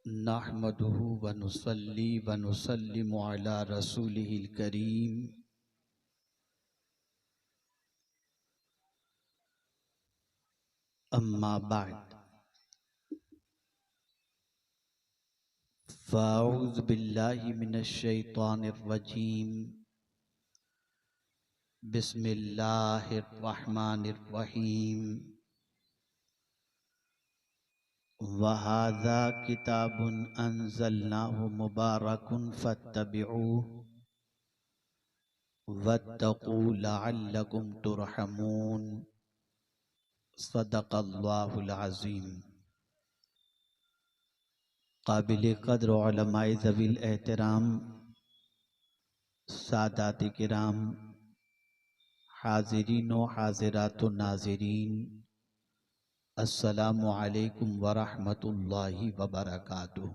नहमदुहु व नुसल्ली व नुसल्लिमु अला रसूलिहिल करीम। अम्मा बाद, फ़अऊज़ु बिल्लाहि मिनश शैतानिर रजीम। बिस्मिल्लाहिर रहमानिर रहीम। वहाज़ा किताबुन अंज़लनाहु मुबारकुन फत्तबिऊहु वत्तक़ू लअल्लकुम तुरहमून। सदक़ल्लाहुल अज़ीम। काबिल क़द्र उलमाए ज़वील एहतराम, सादात किराम, हाज़िरीन व हाज़िरात व नाज़रीन, अस्सलामु अलैकुम व रहमतुल्लाहि व बरकातुहू।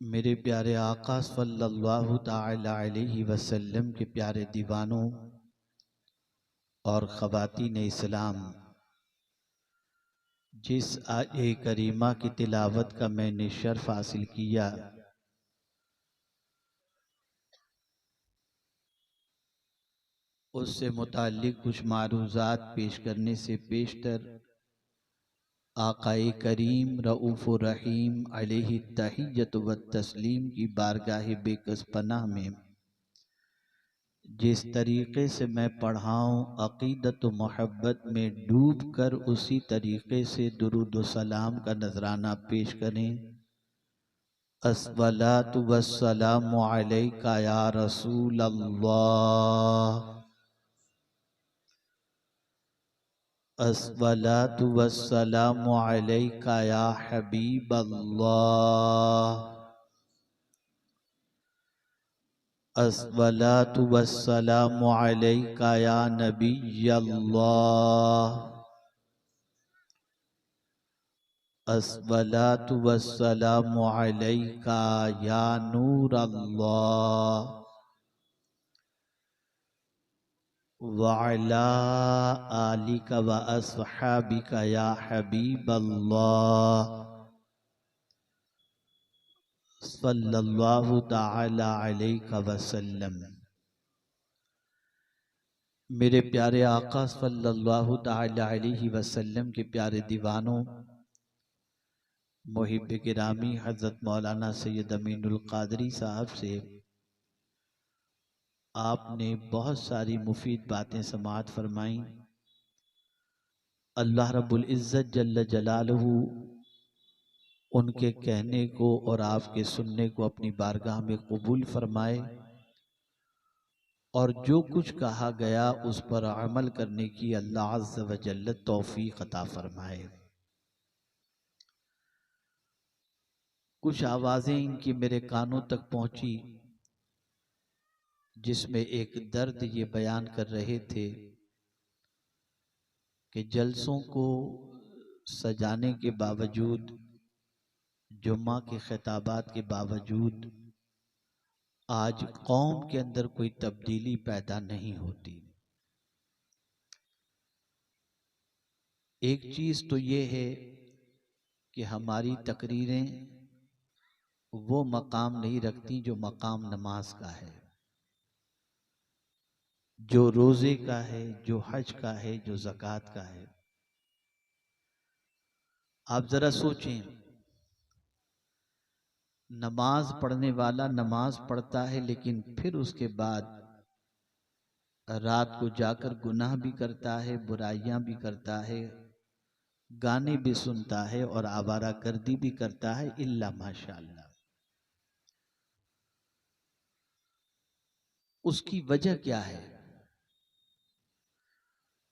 मेरे प्यारे आका सल्लल्लाहु ताला अलैहि वसल्लम के प्यारे दीवानों और ख़वातीन इस्लाम, जिस आये करीमा की तिलावत का मैंने शर्फ हासिल किया, उससे मुताल्लिक़ कुछ मारूज़ात पेश करने से पेशतर आक़ाए करीम रऊफ़ुर रहीम अलैहि तहिय्यत व तस्लीम की बारगाह बेकस पनाह में जिस तरीक़े से मैं पढ़ाऊँ, अक़ीदत व मोहब्बत में डूब कर उसी तरीक़े से दुरूद व सलाम का नजराना पेश करें। अस्सलातु वस्सलामु अलैका या रसूल अल्लाह, अस्सलातु वस्सलामु अलैका या हबीब अल्लाह, अस्सलातु वस्सलामु अलैका या नबी अल्लाह, अस्सलातु वस्सलामु अलैका या नूर अल्लाह, व अला आलिका व अस्हाबिका या हबीब अल्लाह, सल्लल्लाहु ताला अलैहि वसल्लम। मेरे प्यारे आका सल्लल्लाहु ताला अलैहि वसल्लम के प्यारे दीवानों, मुहिब गिरामी हज़रत मौलाना सैयद अमीनुल क़ादरी साहब से आपने बहुत सारी मुफीद बातें समाअत फरमाई। अल्लाह रब्बुल इज़्ज़त जल्ल जलालहू उनके कहने को और आपके सुनने को अपनी बारगाह में कबूल फरमाए और जो कुछ कहा गया उस पर अमल करने की अल्लाह अज़्ज़ व जल्ल तौफीक अता फरमाए। कुछ आवाज़ें इनकी मेरे कानों तक पहुंची जिसमें एक दर्द ये बयान कर रहे थे कि जलसों को सजाने के बावजूद, जुम्मा के खिताबात के बावजूद आज कौम के अंदर कोई तब्दीली पैदा नहीं होती। एक चीज तो ये है कि हमारी तकरीरें वो मकाम नहीं रखती जो मकाम नमाज का है, जो रोजे का है, जो हज का है, जो ज़कात का है। आप जरा सोचें, नमाज पढ़ने वाला नमाज पढ़ता है लेकिन फिर उसके बाद रात को जाकर गुनाह भी करता है, बुराइयां भी करता है, गाने भी सुनता है और आवारा गर्दी भी करता है, इल्ला माशाअल्लाह। उसकी वजह क्या है?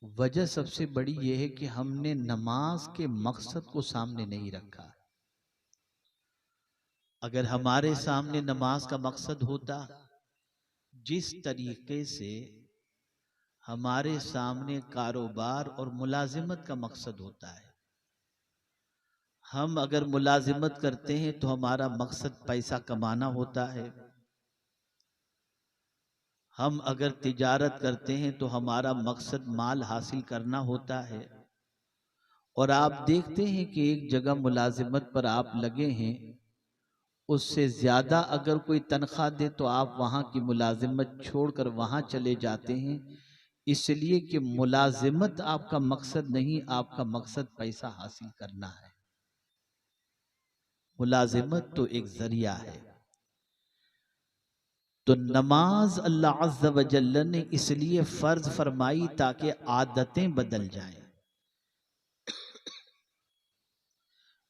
वजह सबसे बड़ी यह है कि हमने नमाज के मकसद को सामने नहीं रखा। अगर हमारे सामने नमाज का मकसद होता, जिस तरीके से हमारे सामने कारोबार और मुलाजिमत का मकसद होता है, हम अगर मुलाजिमत करते हैं तो हमारा मकसद पैसा कमाना होता है। हम अगर तिजारत करते हैं तो हमारा मकसद माल हासिल करना होता है। और आप देखते हैं कि एक जगह मुलाजिमत पर आप लगे हैं, उससे ज़्यादा अगर कोई तनख्वाह दे तो आप वहाँ की मुलाजिमत छोड़कर वहाँ चले जाते हैं, इसलिए कि मुलाजिमत आपका मकसद नहीं, आपका मकसद पैसा हासिल करना है। मुलाजिमत तो एक जरिया है। तो नमाज अल्लाह अज़्ज़ व जल्ल ने इसलिए फर्ज फरमाई ताकि आदतें बदल जाएं,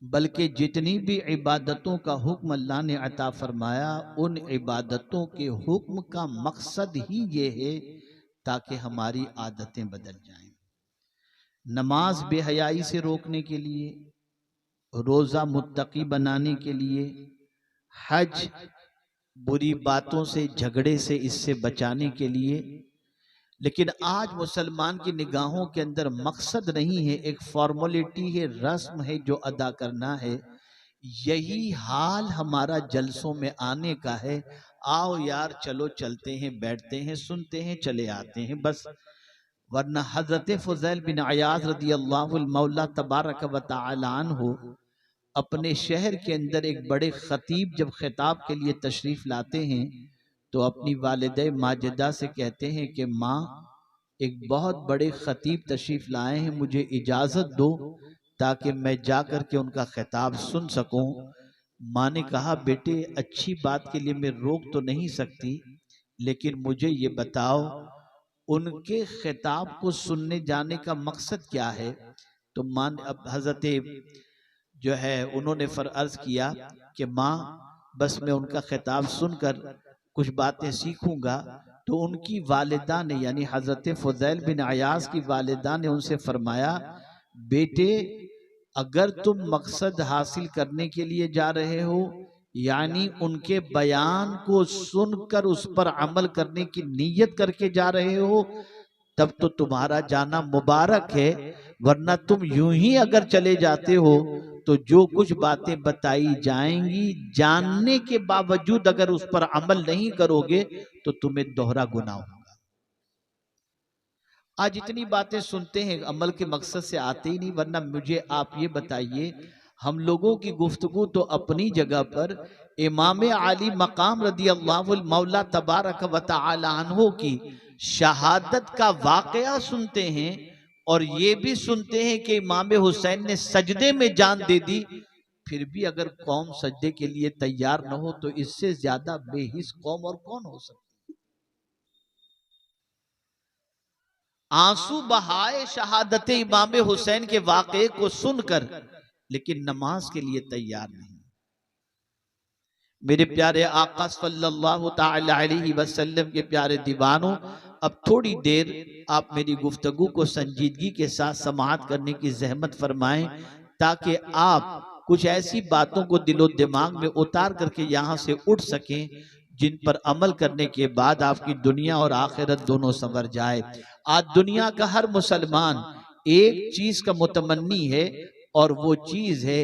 बल्कि जितनी भी इबादतों का हुक्म अल्लाह ने अता फरमाया, उन इबादतों के हुक्म का मकसद ही ये है ताकि हमारी आदतें बदल जाएं। नमाज बेहयाई से रोकने के लिए, रोज़ा मुत्तकी बनाने के लिए, हज बुरी बातों से, झगड़े से, इससे बचाने के लिए। लेकिन आज मुसलमान की निगाहों के अंदर मकसद नहीं है, एक फॉर्मेलिटी है, रस्म है जो अदा करना है। यही हाल हमारा जलसों में आने का है। आओ यार चलो चलते हैं, बैठते हैं, सुनते हैं, चले आते हैं, बस। वरना हजरत फुज़ैल बिन अयाज़ रदी अल्लाहु मौला तबारक व तआला अन्हु अपने शहर के अंदर एक बड़े खतीब जब खिताब के लिए तशरीफ लाते हैं तो अपनी वालिदा माजिदा से कहते हैं कि माँ, एक बहुत बड़े खतीब तशरीफ लाए हैं, मुझे इजाज़त दो ताकि मैं जाकर के उनका खिताब सुन सकूं। माँ ने कहा, बेटे अच्छी बात के लिए मैं रोक तो नहीं सकती, लेकिन मुझे ये बताओ उनके खिताब को सुनने जाने का मकसद क्या है। तो माँ अब हजरत जो है उन्होंने अर्ज किया कि माँ, बस मैं उनका खिताब सुनकर कुछ बातें सीखूंगा। तो उनकी वालिदा ने, यानी हजरत फुज़ैल बिन अयाज़ की वालिदा ने उनसे फरमाया, बेटे अगर तुम मकसद हासिल करने के लिए जा रहे हो, यानी उनके बयान को सुनकर उस पर अमल करने की नीयत करके जा रहे हो, तब तो तुम्हारा जाना मुबारक है। वरना तुम यूं ही अगर चले जाते हो तो जो कुछ बातें बताई जाएंगी, जानने के बावजूद अगर उस पर अमल नहीं करोगे तो तुम्हें दोहरा गुनाह होगा। आज इतनी बातें सुनते हैं, अमल के मकसद से आते ही नहीं। वरना मुझे आप ये बताइए, हम लोगों की गुफ्तगू तो अपनी जगह पर इमाम आली मकाम रदी अल्लाह मौला तबारक व तआला अन्हु की शहादत का वाकया सुनते हैं, और ये भी सुनते हैं कि इमाम हुसैन ने सजदे में जान दे दी। फिर भी अगर कौम सजदे के लिए तैयार न हो तो इससे ज्यादा बेहिस कौम और कौन हो सकती। आंसू बहाए शहादत इमाम हुसैन के वाक़े को सुनकर, लेकिन नमाज के लिए तैयार नहीं। मेरे प्यारे आका सल्लल्लाहु तआला अलैहि वसल्लम के प्यारे दीवानों, अब थोड़ी देर आप मेरी गुफ्तगू को संजीदगी के साथ समाअत करने की जहमत फरमाएं, ताकि आप कुछ ऐसी बातों को दिलो दिमाग में उतार करके यहाँ से उठ सकें जिन पर अमल करने के बाद आपकी दुनिया और आखिरत दोनों संवर जाए। आज दुनिया का हर मुसलमान एक चीज का मुतमन्नी है, और वो चीज है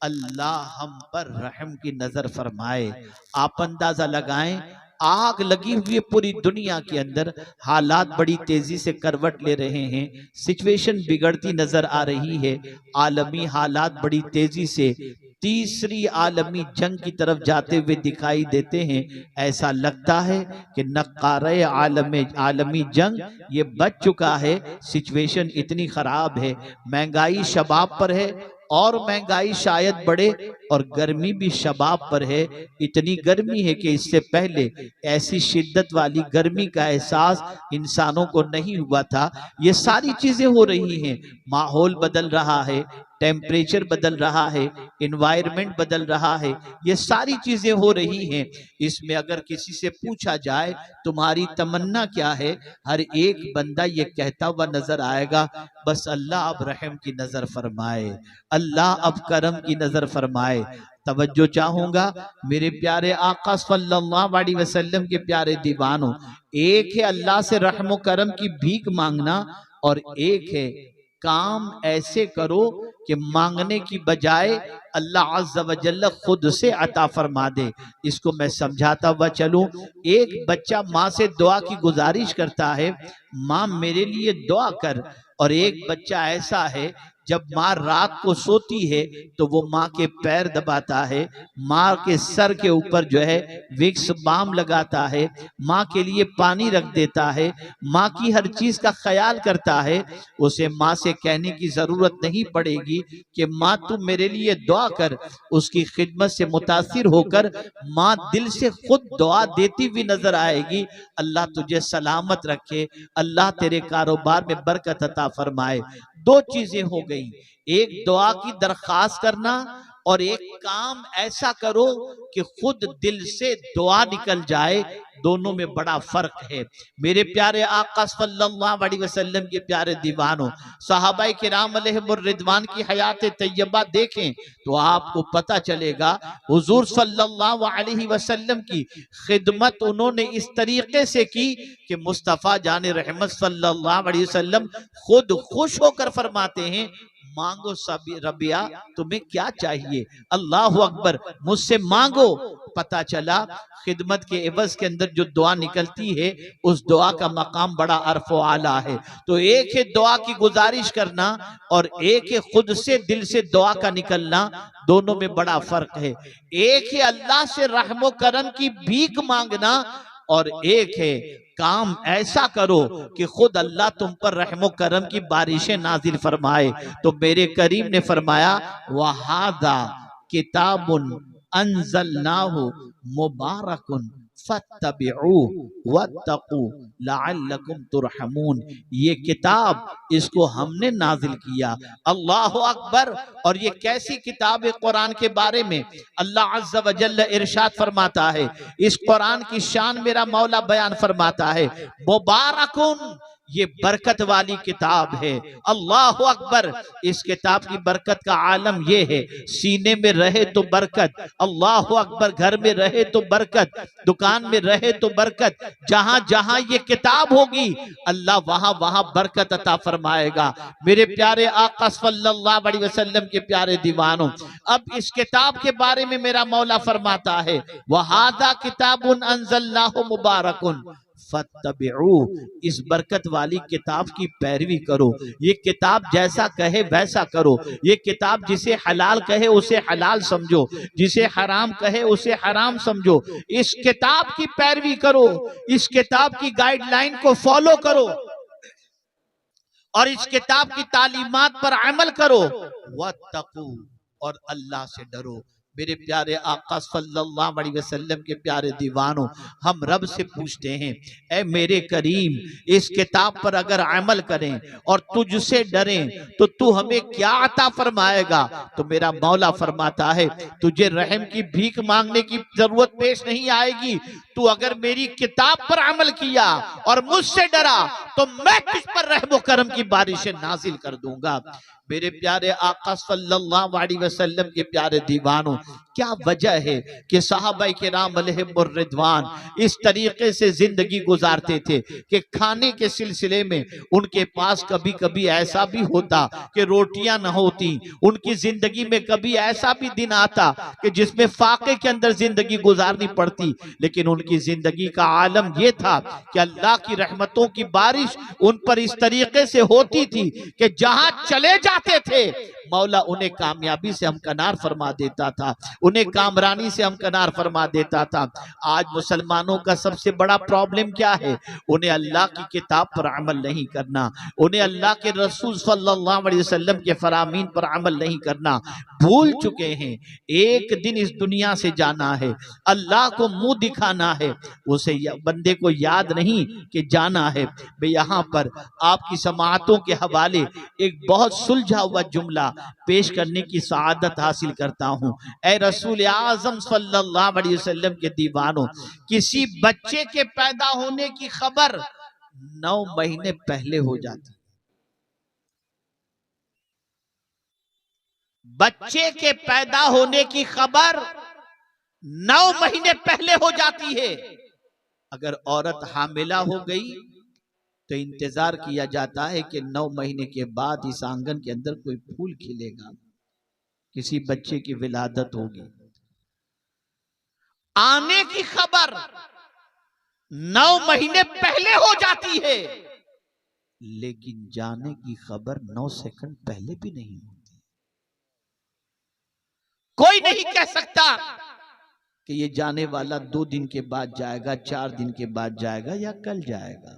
अल्लाह हम पर रहम की नजर फरमाए। आप अंदाजा लगाएं, आग लगी हुई है पूरी दुनिया के अंदर, हालात बड़ी तेजी से करवट ले रहे हैं, सिचुएशन बिगड़ती नजर आ रही है, आलमी हालात बड़ी तेजी से तीसरी आलमी जंग की तरफ जाते हुए दिखाई देते हैं। ऐसा लगता है कि नक्कारे आलमी जंग ये बच चुका है। सिचुएशन इतनी खराब है, महंगाई शबाब पर है, और महंगाई शायद बढ़े, और गर्मी भी शबाब पर है। इतनी गर्मी है कि इससे पहले ऐसी शिद्दत वाली गर्मी का एहसास इंसानों को नहीं हुआ था। ये सारी चीजें हो रही हैं, माहौल बदल रहा है, टेम्परेचर बदल रहा है, एनवायरनमेंट बदल रहा है, ये सारी चीजें हो रही हैं। इसमें अगर किसी से पूछा जाए तुम्हारी तमन्ना क्या है, हर एक बंदा ये कहता हुआ नजर आएगा, बस अल्लाह अब रहम की नजर फरमाए, अल्लाह अब करम की नजर फरमाए। तवज्जो चाहूंगा मेरे प्यारे आका सल्लल्लाहु अलैहि वसल्लम के प्यारे दीवानों, एक है अल्लाह से रहम करम की भीख मांगना, और एक है काम ऐसे करो कि मांगने की बजाय अल्लाह अज़्ज़ व जल्ल खुद से अता फरमा दे। इसको मैं समझाता हुआ चलूं। एक बच्चा माँ से दुआ की गुजारिश करता है, माँ मेरे लिए दुआ कर, और एक बच्चा ऐसा है जब माँ रात को सोती है तो वो माँ के पैर दबाता है, माँ के सर के ऊपर जो है विक्स बाम लगाता है, माँ के लिए पानी रख देता है, माँ की हर चीज का ख्याल करता है। उसे माँ से कहने की जरूरत नहीं पड़ेगी कि माँ तू मेरे लिए दुआ कर। उसकी खिदमत से मुतासिर होकर माँ दिल से खुद दुआ देती हुई नजर आएगी, अल्लाह तुझे सलामत रखे, अल्लाह तेरे कारोबार में बरकत अता फरमाए। दो चीजें हो गई, एक दुआ की दरख्वास्त करना और एक काम ऐसा करो कि खुद दिल से दुआ निकल जाए। दोनों में बड़ा फर्क है। मेरे प्यारे आका सल्लल्लाहु अलैहि वसल्लम के प्यारे दीवानों, सहाबाए किराम अलैहिमुर रिदवान की हयात तैयबा देखें तो आपको पता चलेगा हुजूर सल्लल्लाहु अलैहि वसल्लम की खिदमत उन्होंने इस तरीके से की कि मुस्तफ़ा जाने रहमत सल्लल्लाहु अलैहि वसल्लम खुद खुश होकर फरमाते हैं, मांगो सभी रबिया, तुम्हें क्या चाहिए, अल्लाह अकबर, मुझसे मांगो। पता चला खिदमत के एवज के अंदर जो दुआ निकलती है उस दुआ का मकाम बड़ा अरफ आला है। तो एक है दुआ की गुजारिश करना और एक है खुद से दिल से दुआ का निकलना, दोनों में बड़ा फर्क है। एक है अल्लाह से रहमो करम की भीख मांगना और एक है काम ऐसा करो कि खुद अल्लाह तुम पर रहमो करम की बारिशें नाजिल फरमाए। तो मेरे करीम ने फरमाया वहादा किताबुन अंज़लनाहु मुबारकुन फत्तबिऊहु वत्तकू लअल्लकुम तुरहमून। ये किताब इसको हमने नाजिल किया, अल्लाह अकबर। और ये कैसी किताब है? कुरान के बारे में अल्लाह अज़्ज़ा व जल्ल इरशाद फरमाता है, इस कुरान की शान मेरा मौला बयान फरमाता है, मुबारकुन, ये बरकत वाली किताब है। अल्लाह अकबर। इस किताब की बरकत का आलम यह है, सीने में रहे तो बरकत, अल्लाह अकबर, घर में रहे तो बरकत, दुकान में रहे तो बरकत, जहां जहां ये किताब होगी अल्लाह वहां वहां बरकत अता फरमाएगा। मेरे प्यारे आका सल्लल्लाहु अलैहि वसल्लम के प्यारे दीवानों, अब इस किताब के बारे में मेरा मौला फरमाता है वहादा किताबुन अंज़लनाहु मुबारकुन फत्तबिऊ, इस बरकत वाली किताब की पैरवी करो। ये किताब जैसा कहे वैसा करो। ये किताब जिसे हलाल कहे उसे हलाल समझो, जिसे हराम कहे उसे हराम समझो। इस किताब की पैरवी करो, इस किताब की गाइडलाइन को फॉलो करो और इस किताब की तालीमात पर अमल करो। वत्तकू, और अल्लाह से डरो। मेरे प्यारे आका सल्लल्लाहु अलैहि वसल्लम के प्यारे दीवानों, हम रब से पूछते हैं, ऐ मेरे करीम, इस किताब पर अगर अमल करें और तुझसे डरें तो तू हमें क्या अता फरमाएगा? तो मेरा मौला फरमाता है, तुझे रहम की भीख मांगने की जरूरत पेश नहीं आएगी। तू अगर मेरी किताब पर अमल किया और मुझसे डरा तो मैं तुझ पर रहम करम की बारिशें नाजिल कर दूंगा। मेरे प्यारे आका सल्लल्लाहु अलैहि वसल्लम के प्यारे दीवानों, क्या वजह है कि सहाबाए किराम अलैहिमुर रिदवान इस तरीके से जिंदगी गुजारते थे कि खाने के सिलसिले में उनके पास कभी कभी ऐसा भी होता कि रोटियां न होती। उनकी जिंदगी में कभी ऐसा भी दिन आता कि जिसमें फाके के अंदर जिंदगी गुजारनी पड़ती, लेकिन उनकी जिंदगी का आलम यह था कि अल्लाह की रहमतों की बारिश उन पर इस तरीके से होती थी कि जहां चले जाते थे मौला उन्हें कामयाबी से हमकनार फरमा देता था, उन्हें कामरानी से हमकनार फरमा देता था। आज मुसलमानों का सबसे बड़ा प्रॉब्लम क्या है? उन्हें अल्लाह की किताब पर अमल नहीं करना, उन्हें अल्लाह के रसूल सल्लल्लाहु अलैहि वसल्लम के फरामीन पर अमल नहीं करना। भूल चुके हैं एक दिन इस दुनिया से जाना है, अल्लाह को मुंह दिखाना है, उसे बंदे को याद नहीं कि जाना है। मैं यहाँ पर आपकी समाअतों के हवाले एक बहुत सुलझा हुआ जुमला पेश करने की सआदत हासिल करता हूँ। ऐ रसूल आज़म सल्लल्लाहु अलैहि वसल्लम के दीवानों, किसी बच्चे के पैदा होने की खबर 9 महीने पहले हो जाती। बच्चे के पैदा होने की खबर 9 महीने पहले हो जाती है। अगर औरत हामिला हो गई तो इंतजार किया जाता है कि 9 महीने के बाद इस आंगन के अंदर कोई फूल खिलेगा, किसी बच्चे की विलादत होगी। आने की खबर 9 महीने पहले हो जाती है। लेकिन जाने की खबर 9 सेकंड पहले भी नहीं होती। कोई नहीं कह सकता कि ये जाने वाला 2 दिन के बाद जाएगा, 4 दिन के बाद जाएगा या कल जाएगा।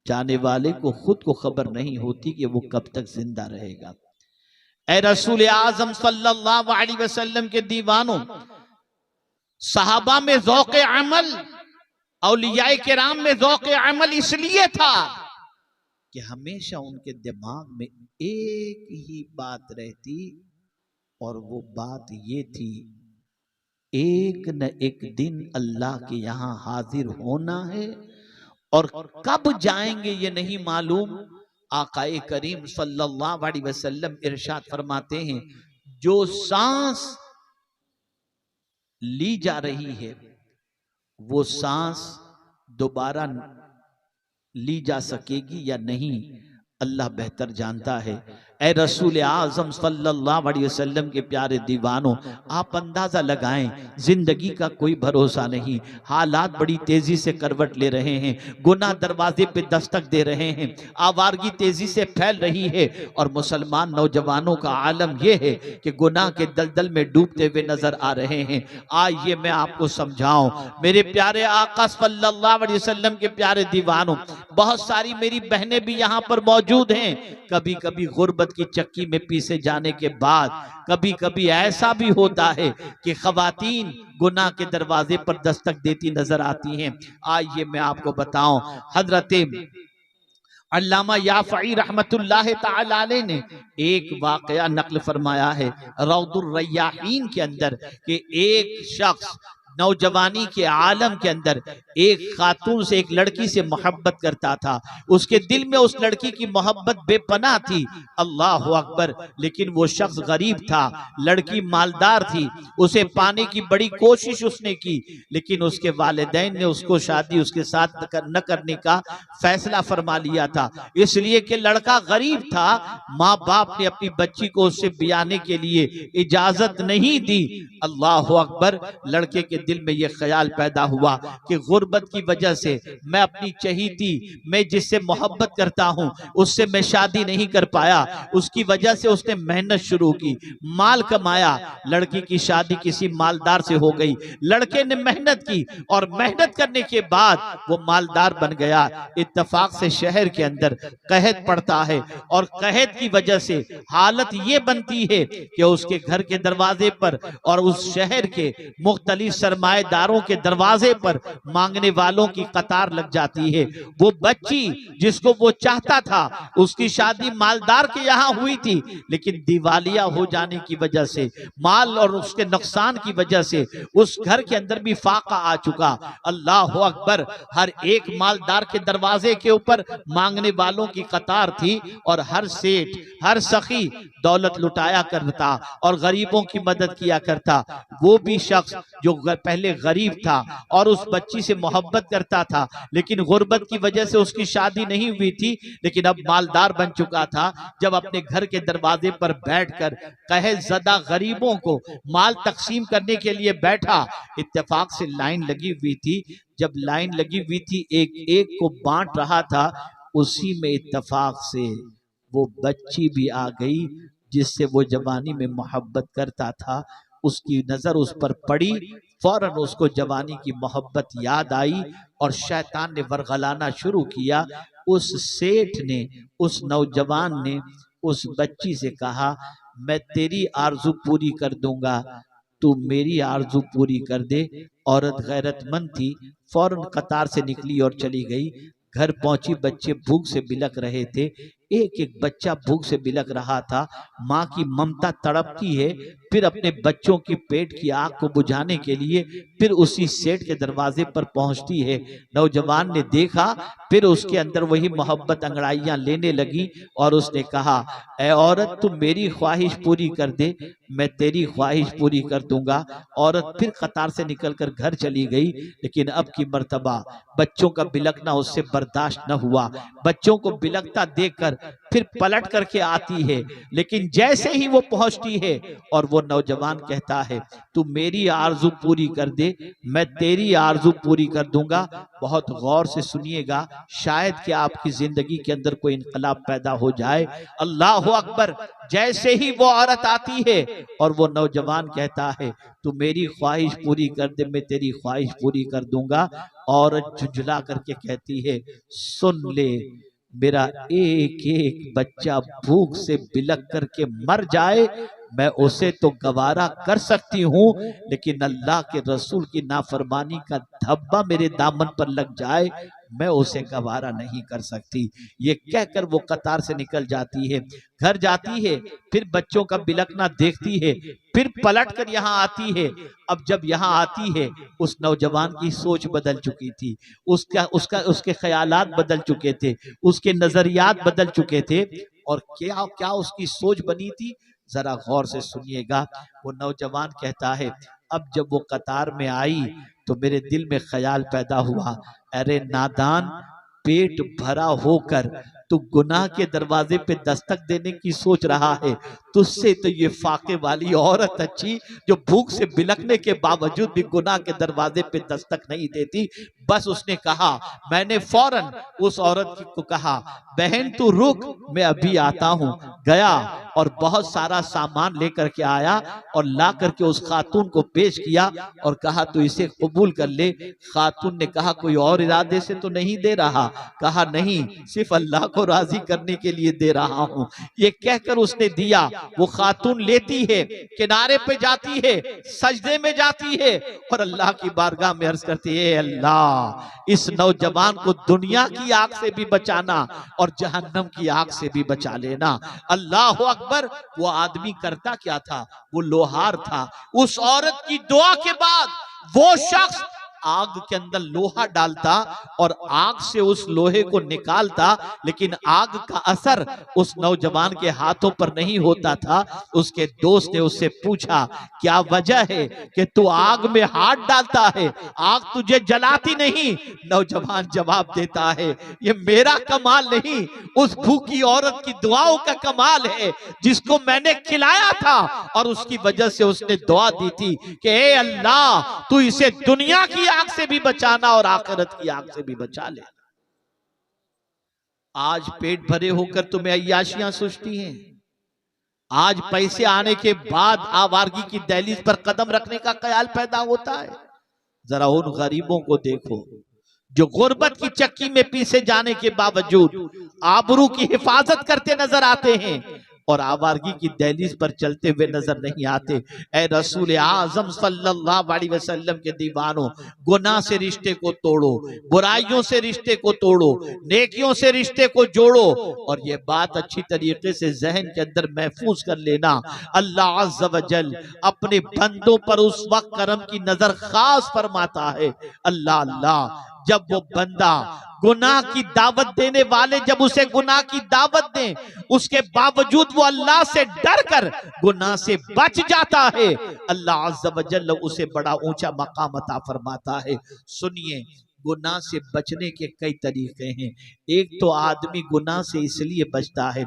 जाने वाले को खुद को खबर नहीं होती कि वो कब तक जिंदा रहेगा। ऐ रसूल आजम सल्लल्लाहु अलैहि वसल्लम के दीवानों, सहाबा में ज़ौक़ अमल, औलियाए किराम में ज़ौक़ अमल इसलिए था कि हमेशा उनके दिमाग में एक ही बात रहती, और वो बात ये थी, एक न एक दिन अल्लाह के यहाँ हाजिर होना है, और कब जाएंगे ये नहीं मालूम। आकाए करीम सल्लल्लाहु अलैहि वसल्लम इरशाद फरमाते हैं, जो सांस ली जा रही है वो सांस दोबारा ली जा सकेगी या नहीं, अल्लाह बेहतर जानता है। ऐ रसूल आज़म सल्लल्लाहु अलैहि वसल्लम के प्यारे दीवानों, आप अंदाजा लगाएं, जिंदगी का कोई भरोसा नहीं, हालात बड़ी तेजी से करवट ले रहे हैं, गुनाह दरवाजे पे दस्तक दे रहे हैं, आवारगी तेजी से फैल रही है, और मुसलमान नौजवानों का आलम यह है कि गुनाह के दलदल में डूबते हुए नजर आ रहे हैं। आइए मैं आपको समझाऊं, मेरे प्यारे आका सल्लल्लाहु अलैहि वसल्लम के प्यारे दीवानों, बहुत सारी मेरी बहनें भी यहाँ पर मौजूद हैं। कभी कभी गुर्बत की चक्की में पीसे जाने के बाद कभी कभी ऐसा भी होता है कि खवातीन गुनाह के दरवाजे पर दस्तक देती नजर आती हैं। आइए मैं आपको बताऊं, हजरत अल्लामा याफ़ई रहमतुल्लाह तआला अलैह ने एक वाकया नकल फरमाया है रौदुर रैयाहीन के अंदर, कि एक शख्स नौजवानी के आलम के अंदर एक खातून से, एक लड़की से मोहब्बत करता था। उसके दिल में उस लड़की की मोहब्बत बेपनाह थी, अल्लाह अकबर। लेकिन वो शख्स गरीब था, लड़की मालदार थी, उसे पाने की बड़ी कोशिश उसने की, लेकिन उसके वालिदैन ने उसको शादी उसके साथ न करने का फैसला फरमा लिया था, इसलिए कि लड़का गरीब था। माँ बाप ने अपनी बच्ची को उससे ब्याने के लिए इजाजत नहीं दी। अल्लाह अकबर। लड़के के दिल में यह ख्याल पैदा हुआ कि गुर्बत की वजह से मैं अपनी चहीती, मैं जिससे मोहब्बत करता हूं उससे मैं शादी नहीं कर पाया। उसकी वजह से उसने मेहनत शुरू की, माल कमाया, लड़की की शादी किसी मालदार से हो गई। लड़के ने मेहनत की और मेहनत करने के बाद वो मालदार बन गया। इत्तेफाक से शहर के अंदर कहत पड़ता है, और कहत की वजह से हालत ये बनती है कि उसके घर के दरवाजे पर और उस शहर के मुख्तलिफ सरमाएदारों के दरवाजे पर मांगने वालों की कतार लग जाती है। वो बच्ची जिसको वो चाहता था, उसकी शादी मालदार के यहाँ हुई थी, लेकिन दिवालिया हो जाने की वजह से, माल और उसके नुकसान की वजह से उस घर के अंदर भी फाका आ चुका। अल्लाह अकबर। हर एक मालदार के दरवाजे के ऊपर मांगने वालों की कतार थी, और हर सेठ, हर सखी दौलत लुटाया करता और गरीबों की मदद किया करता। वो भी शख्स जो पहले गरीब था और उस बच्ची से मोहब्बत करता था, लेकिन गुर्बत की वजह से उसकी शादी नहीं हुई थी, लेकिन अब मालदार बन चुका था। जब अपने घर के दरवाजे पर बैठकर कहत ज़दा गरीबों को माल तकसीम करने के लिए बैठा, इत्तेफाक से लाइन लगी हुई थी। जब लाइन लगी हुई थी, एक एक को बांट रहा था, उसी में इत्तेफाक से वो बच्ची भी आ गई जिससे वो जवानी में मोहब्बत करता था। उसकी नजर उस पर पड़ी, फौरन उसको जवानी की मोहब्बत याद आई और शैतान ने वरगलाना शुरू किया। उस सेठ ने, उस नौजवान ने उस बच्ची से कहा, मैं तेरी आरजू पूरी कर दूंगा, तू मेरी आरजू पूरी कर दे। औरत गैरतमंद थी, फौरन कतार से निकली और चली गई। घर पहुंची, बच्चे भूख से बिलक रहे थे, एक एक बच्चा भूख से बिलक रहा था। माँ की ममता तड़पती है, फिर अपने बच्चों की पेट की आग को बुझाने के लिए फिर उसी सेठ के दरवाजे पर पहुंचती है। नौजवान ने देखा, फिर उसके अंदर वही मोहब्बत अंगड़ाइयां लेने लगी और उसने कहा, ऐ औरत, तू मेरी ख्वाहिश पूरी कर दे, मैं तेरी ख्वाहिश पूरी कर दूंगा। औरत फिर कतार से निकलकर घर चली गई, लेकिन अब की मर्तबा बच्चों का बिलकना उससे बर्दाश्त न हुआ। बच्चों को बिलकता देखकर फिर पलट करके आती है। लेकिन जैसे ही वो पहुंचती है और वो नौजवान कहता है तू मेरी आरजू पूरी कर दे, मैं तेरी आरजू पूरी कर दूंगा। बहुत गौर से सुनिएगा, शायद कि आपकी जिंदगी के अंदर कोई इनकलाब पैदा हो जाए। अल्लाह अकबर। जैसे ही वो औरत आती है और वो नौजवान कहता है तू मेरी ख्वाहिश पूरी कर दे, मैं तेरी ख्वाहिश पूरी कर दूंगा। औरत झुंझला करके कहती है सुन ले, मेरा एक एक बच्चा भूख से बिलक करके मर जाए मैं उसे तो गवारा कर सकती हूँ, लेकिन अल्लाह के रसूल की नाफरमानी का धब्बा मेरे दामन पर लग जाए मैं उसे गवारा नहीं कर सकती। ये कहकर वो कतार से निकल जाती है, घर जाती है, फिर बच्चों का बिलकना देखती है, फिर पलट कर यहाँ आती है। अब जब यहाँ आती है उस नौजवान की सोच बदल चुकी थी, उसके ख्यालात बदल चुके थे, उसके नजरियात बदल चुके थे। और क्या क्या उसकी सोच बनी थी, जरा गौर से सुनिएगा। वो नौजवान कहता है अब जब वो कतार में आई तो मेरे दिल में ख्याल पैदा हुआ, अरे नादान, पेट भरा होकर तू गुनाह के दरवाजे पे दस्तक देने की सोच रहा है, तुझसे तो ये फाके वाली औरत अच्छी जो भूख से बिलकने के बावजूद भी गुनाह के दरवाजे पे दस्तक नहीं देती। बस उसने कहा, मैंने फौरन उस औरत को कहा बहन तू रुक, मैं अभी आता हूँ। गया और बहुत सारा सामान लेकर के आया और ला करके उस खातून को पेश किया और कहा तू इसे कबूल कर ले। खातून ने कहा कोई और इरादे से तो नहीं दे रहा? कहा नहीं, सिर्फ अल्लाह को राजी करने के लिए दे रहा हूँ। ये कहकर उसने दिया। वो खातून लेती है, किनारे पे जाती है, सजदे में जाती है और अल्लाह की बारगाह में अर्ज करती है अल्लाह इस नौजवान को दुनिया की आग से भी बचाना और जहन्नम की आग से भी बचा लेना। अल्लाह अकबर। वो आदमी करता क्या था, वो लोहार था। उस औरत की दुआ के बाद वो शख्स आग के अंदर लोहा डालता और आग से उस लोहे को निकालता, लेकिन आग का असर उस नौजवान के हाथों पर नहीं होता था। उसके दोस्त ने उससे पूछा क्या वजह है कि तू आग में हाथ डालता है, आग तुझे जलाती नहीं? नौजवान जवाब देता है ये मेरा कमाल नहीं, उस भूखी औरत की दुआओं का कमाल है जिसको मैंने खिलाया था और उसकी वजह से उसने दुआ दी थी कि ए अल्लाह तू इसे दुनिया की आग से भी बचाना और आखिरत की आग से भी बचा ले। आज पेट भरे होकर तुम्हें अय्याशियां सुझती हैं, आज पैसे आने के बाद आवारगी की दहलीज पर कदम रखने का ख्याल पैदा होता है। जरा उन गरीबों को देखो जो गुर्बत की चक्की में पीसे जाने के बावजूद आबरू की हिफाजत करते नजर आते हैं और आवारगी की दहलीज पर चलते हुए नजर नहीं आते। ऐ रसूल आजम सल्लल्लाहु अलैहि वसल्लम के दीवानों, गुनाह से रिश्ते को तोड़ो, बुराइयों से रिश्ते को तोड़ो, नेकियों से रिश्ते को जोड़ो। और ये बात अच्छी तरीके से जहन के अंदर महफूज कर लेना, अल्लाह अज़्ज़ व जल अपने बंदों पर उस वक्त करम की नजर खास फरमाता है। अल्लाह अल्लाह, जब वो बंदा गुनाह की दावत देने वाले जब उसे गुनाह की दावत दें, उसके बावजूद वो अल्लाह से डर कर गुनाह से बच जाता है, अल्लाह अज़्ज़ व जल्ल उसे बड़ा ऊंचा मकाम अता फरमाता है। सुनिए, गुनाह से बचने के कई तरीके हैं। एक तो आदमी गुनाह से इसलिए बचता है,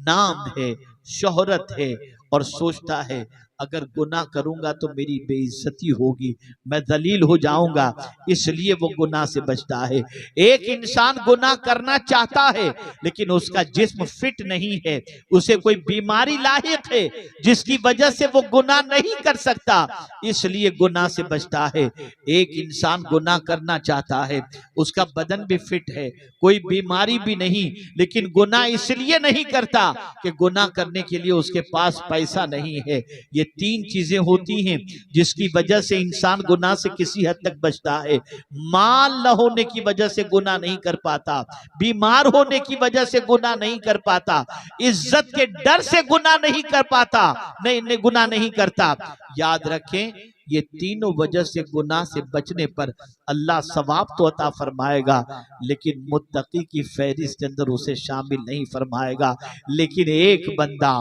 नाम है, शोहरत है और सोचता है अगर गुनाह करूंगा तो मेरी बेइज्जती होगी, मैं दलील हो जाऊंगा, इसलिए वो गुनाह से बचता है। एक इंसान गुनाह करना चाहता है लेकिन उसका जिस्म फिट नहीं है, उसे कोई बीमारी लाहिक है जिसकी वजह से वो गुनाह नहीं कर सकता, इसलिए गुनाह से बचता है। एक इंसान गुनाह करना चाहता है, उसका बदन भी फिट है, कोई बीमारी भी नहीं, लेकिन गुनाह इसलिए नहीं करता कि गुनाह करने के लिए उसके पास पैसा नहीं है। ये तीन चीजें होती हैं जिसकी वजह से इंसान गुनाह से किसी हद तक बचता है। माल न होने की वजह से गुनाह नहीं कर पाता, बीमार होने की वजह से गुनाह नहीं कर पाता, इज्जत के डर से गुनाह नहीं कर पाता, नहीं गुनाह नहीं करता। याद रखें, ये तीनों वजह से गुनाह से बचने पर अल्लाह सवाब तो अता फरमाएगा, लेकिन मुत्तकी की फहरिस्त के अंदर उसे शामिल नहीं फरमाएगा। लेकिन एक बंदा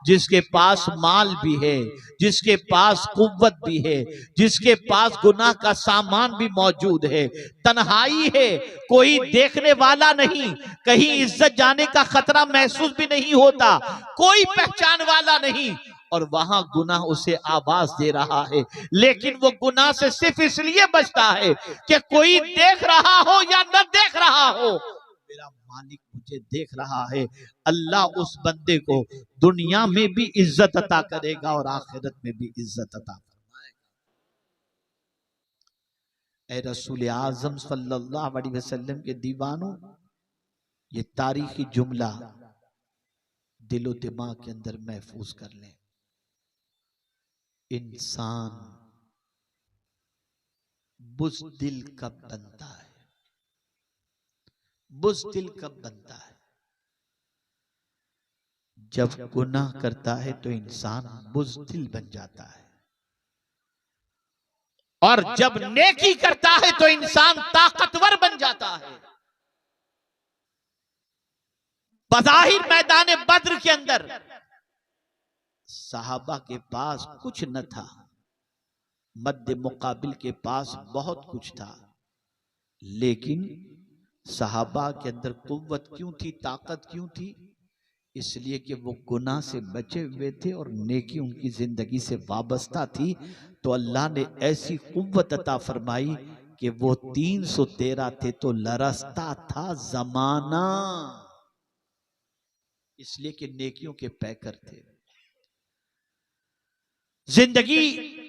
जिसके पास माल भी है, जिसके पास कुव्वत भी है, जिसके पास गुनाह का सामान भी मौजूद है, तन्हाई है, कोई देखने वाला नहीं, कहीं इज्जत जाने का खतरा महसूस भी नहीं होता, कोई पहचान वाला नहीं, और वहां गुनाह उसे आवाज दे रहा है, लेकिन वो गुनाह से सिर्फ इसलिए बचता है कि कोई देख रहा हो या न देख रहा हो, मेरा मालिक मुझे देख रहा है। अल्लाह उस बंदे को दुनिया में भी इज्जत अता करेगा और आखिरत में भी इज्जत अता फरमाएगा। ऐ रसूल आजम सल्लल्लाहु अलैहि वसल्लम के दीवानों, ये तारीखी जुमला दिलो दिमाग के अंदर महफूज कर लें। इंसान बुज़दिल कब बनता है? बुज़दिल कब बनता है? जब गुनाह करता है तो इंसान बुज़दिल बन जाता है, और जब नेकी करता है तो इंसान ताकतवर बन जाता है। बज़ाहिर मैदान बद्र के अंदर सहाबा के पास कुछ न था, मद्दे मुकाबिल के पास बहुत कुछ था, लेकिन सहाबा के अंदर कुव्वत क्यों थी, ताकत क्यों थी? इसलिए कि वो गुनाह से बचे हुए थे और नेकी उनकी जिंदगी से वाबस्ता थी। तो अल्लाह ने ऐसी कुव्वत अता फरमाई कि वो 313 थे तो लरसता था जमाना, इसलिए कि नेकियों के पैकर थे। जिंदगी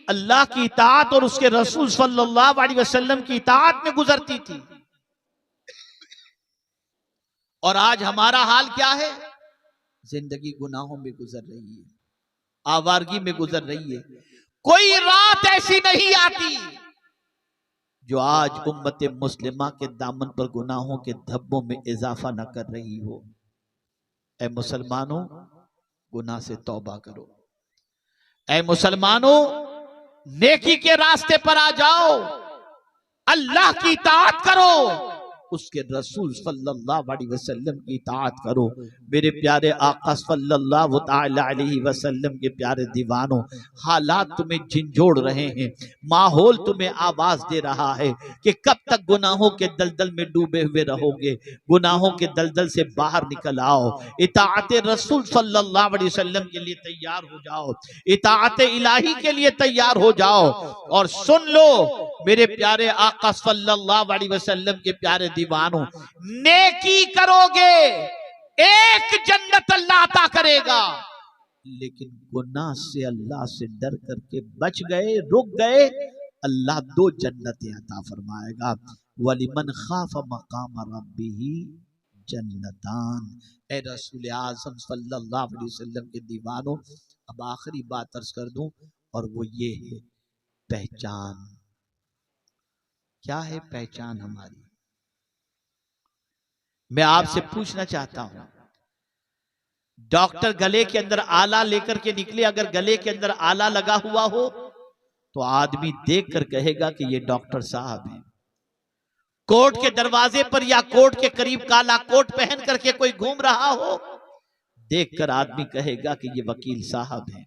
अल्लाह की इताअत और उसके रसूल सल्लल्लाहु अलैहि वसल्लम की इताअत में गुजरती थी। और आज हमारा हाल क्या है? जिंदगी गुनाहों में गुजर रही है, आवारगी में गुजर रही है। कोई रात ऐसी नहीं आती जो आज उम्मत मुस्लिमा के दामन पर गुनाहों के धब्बों में इजाफा न कर रही हो। ऐ मुसलमानों, गुनाह से तौबा करो। ऐ मुसलमानों, नेकी के रास्ते पर आ जाओ, अल्लाह की इताअत करो, उसके रसूल सल्लल्लाहु अलैहि वसल्लम की इताअत करो। मेरे प्यारे आका सल्लल्लाहु तआला अलैहि वसल्लम के प्यारे दीवानों, हालात तुम्हें झिंझोड़ रहे हैं, माहौल तुम्हें आवाज दे रहा है कि कब तक गुनाहों के दलदल में डूबे हुए रहोगे। गुनाहों के दलदल से बाहर निकल आओ, इताअत रसूल सल्लल्लाहु अलैहि वसल्लम के लिए तैयार हो जाओ, इताअत इलाही के लिए तैयार हो जाओ। और सुन लो मेरे प्यारे आका सल्लल्लाहु अलैहि वसल्लम के प्यारे दीवानों, नेकी करोगे एक जन्नत अल्लाह अता करेगा, लेकिन गुनाह से अल्लाह से डर करके बच गए, रुक गए, अल्लाह 2 जन्नतें अता फरमाएगा। वलिमन खाफ मकाम रब्बिही जन्नतान। ए रसूल आज़म सल्लल्लाहु अलैहि वसल्लम के दीवानों, अब आखिरी बात अर्ज कर दूं, और वो ये है पहचान। क्या है पहचान हमारी? मैं आपसे पूछना चाहता हूं, डॉक्टर गले के अंदर आला लेकर के निकले, अगर गले के अंदर आला लगा हुआ हो तो आदमी देख कर कहेगा कि ये डॉक्टर साहब हैं। कोर्ट के दरवाजे पर या कोर्ट के करीब काला कोट पहन करके कोई घूम रहा हो, देखकर आदमी कहेगा कि ये वकील साहब हैं।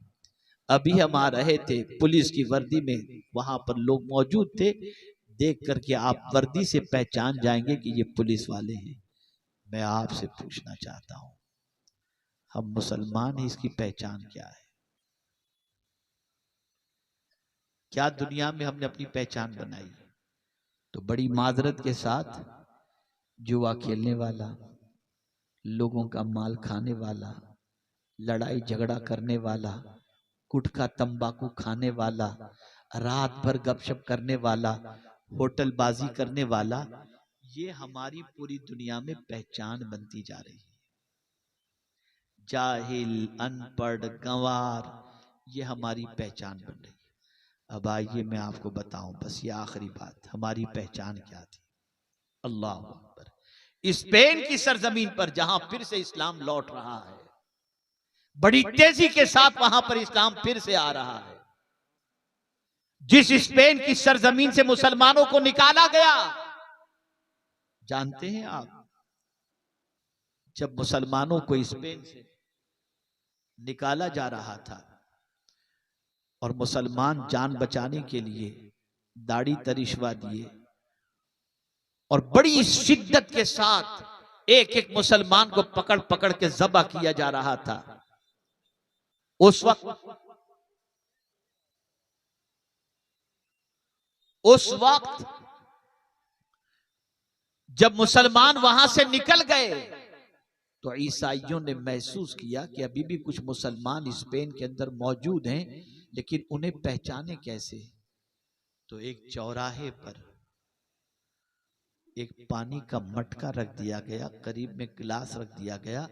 अभी हम आ रहे थे पुलिस की वर्दी में, वहां पर लोग मौजूद थे, देख करके आप वर्दी से पहचान जाएंगे कि ये पुलिस वाले हैं। मैं आपसे पूछना चाहता हूं, हम मुसलमान हैं, इसकी पहचान क्या है? क्या दुनिया में हमने अपनी पहचान बनाई? तो बड़ी माजरत के साथ जुआ खेलने वाला, लोगों का माल खाने वाला, लड़ाई झगड़ा करने वाला, गुटखा तंबाकू खाने वाला, रात भर गपशप करने वाला, होटलबाजी करने वाला, ये हमारी पूरी दुनिया में पहचान बनती जा रही है। जाहिल, अनपढ़, गंवार, ये हमारी पहचान बन रही है। अब आइए मैं आपको बताऊं, बस ये आखिरी बात, हमारी पहचान क्या थी। अल्लाह अकबर। स्पेन की सरजमीन पर जहां फिर से इस्लाम लौट रहा है, बड़ी तेजी के साथ वहां पर इस्लाम फिर से आ रहा है, जिस स्पेन की सरजमीन से मुसलमानों को निकाला गया, जानते हैं आप, जब मुसलमानों को स्पेन से निकाला जा रहा था और मुसलमान जान बचाने के लिए दाढ़ी तरिशवा दिए और बड़ी शिद्दत के साथ एक एक मुसलमान को पकड़ पकड़ के ज़बह किया जा रहा था, उस वक्त जब मुसलमान वहां से निकल गए तो ईसाइयों ने महसूस किया कि अभी भी कुछ मुसलमान स्पेन के अंदर मौजूद हैं, लेकिन उन्हें पहचाने कैसे। तो एक चौराहे पर एक पानी का मटका रख दिया गया, करीब में गिलास रख दिया गया,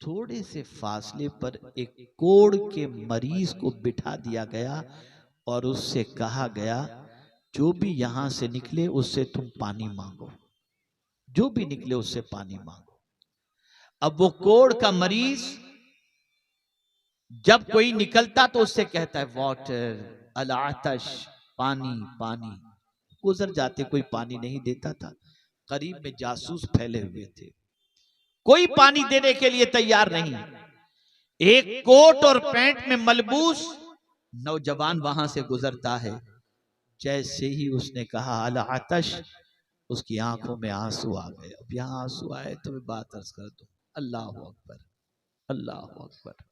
थोड़े से फासले पर एक कोढ़ के मरीज को बिठा दिया गया और उससे कहा गया जो भी यहां से निकले उससे तुम पानी मांगो, जो भी निकले उससे पानी मांगो। अब वो कोढ़ का मरीज जब कोई निकलता तो उससे कहता है वाटर, अल आतश, पानी पानी। गुजर जाते, कोई पानी नहीं देता था। करीब में जासूस फैले हुए थे, कोई पानी देने के लिए तैयार नहीं। एक कोट और पैंट में मलबूस नौजवान वहां से गुजरता है, जैसे ही उसने कहा अल आतश, उसकी आंखों में आंसू आ गए। अब यहां आंसू आए तो मैं बात अर्ज कर दूं, अल्लाह अकबर, अल्लाह अकबर।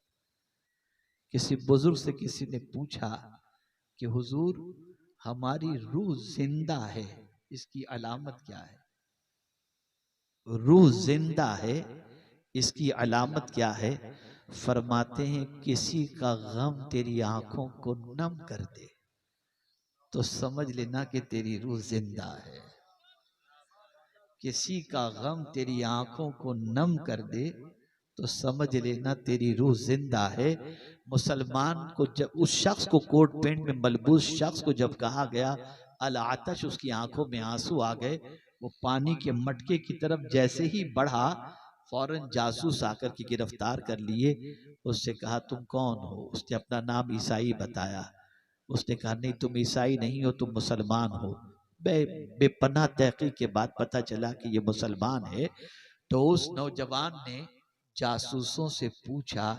किसी बुजुर्ग से किसी ने पूछा कि हुजूर हमारी रूह जिंदा है, इसकी अलामत क्या है? रूह जिंदा है, इसकी अलामत क्या है? फरमाते हैं किसी का गम तेरी आंखों को नम कर दे तो समझ लेना कि तेरी रूह जिंदा है। किसी का गम तेरी आंखों को नम कर दे तो समझ लेना तेरी रूह जिंदा है। मुसलमान को जब, उस शख्स को, कोट पैंट में मलबूस शख्स को जब कहा गया अल आतश, उसकी आंखों में आंसू आ गए। वो पानी के मटके की तरफ जैसे ही बढ़ा, फौरन जासूस आकर के गिरफ्तार कर लिए। उससे कहा तुम कौन हो? उसने अपना नाम ईसाई बताया। उसने कहा नहीं तुम ईसाई नहीं हो, तुम मुसलमान हो। बेपनाह तहकीक के बाद पता चला कि ये मुसलमान है। तो उस नौजवान ने जासूसों से पूछा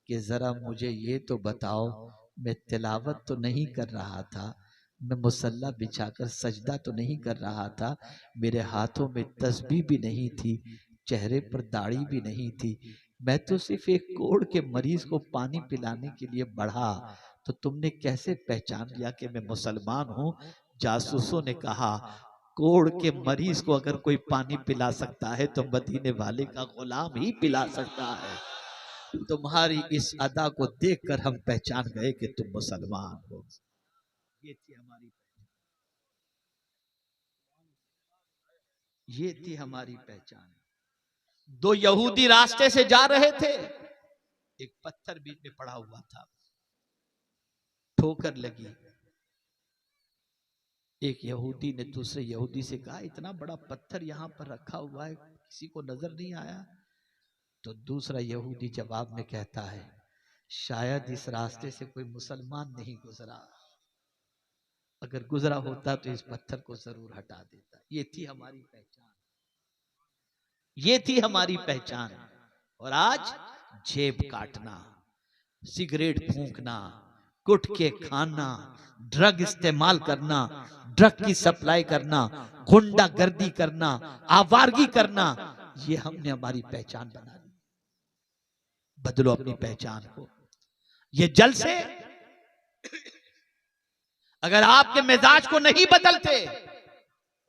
कि जरा मुझे ये तो बताओ, मैं तिलावत तो नहीं कर रहा था, मैं मुसल्ला बिछाकर सजदा तो नहीं कर रहा था, मेरे हाथों में तस्बीह भी नहीं थी, चेहरे पर दाढ़ी भी नहीं थी, मैं तो सिर्फ एक कोढ़ के मरीज को पानी पिलाने के लिए बढ़ा, तो तुमने कैसे पहचान लिया कि मैं मुसलमान हूँ? जासूसों ने कहा कोढ़ के मरीज को अगर कोई पानी पिला सकता है तो मदीने वाले का गुलाम ही पिला सकता है। तुम्हारी इस अदा को देखकर हम पहचान गए कि तुम मुसलमान हो। ये थी हमारी, ये थी हमारी पहचान। दो यहूदी रास्ते से जा रहे थे, एक पत्थर बीच में पड़ा हुआ था, ठोकर लगी। एक यहूदी ने दूसरे यहूदी से कहा इतना बड़ा पत्थर यहां पर रखा हुआ है, किसी को नजर नहीं आया? तो दूसरा यहूदी जवाब में कहता है शायद इस रास्ते से कोई मुसलमान नहीं गुजरा, अगर गुजरा होता तो इस पत्थर को जरूर हटा देता। ये थी हमारी पहचान, ये थी हमारी पहचान। और आज जेब काटना, सिगरेट फूंकना, गुटखे खाना, ड्रग इस्तेमाल करना, ड्रग की सप्लाई करना, गुंडागर्दी करना, आवारगी करना, ये हमने हमारी पहचान बना ली। बदलो अपनी पहचान को। ये जलसे अगर आपके मिजाज को नहीं बदलते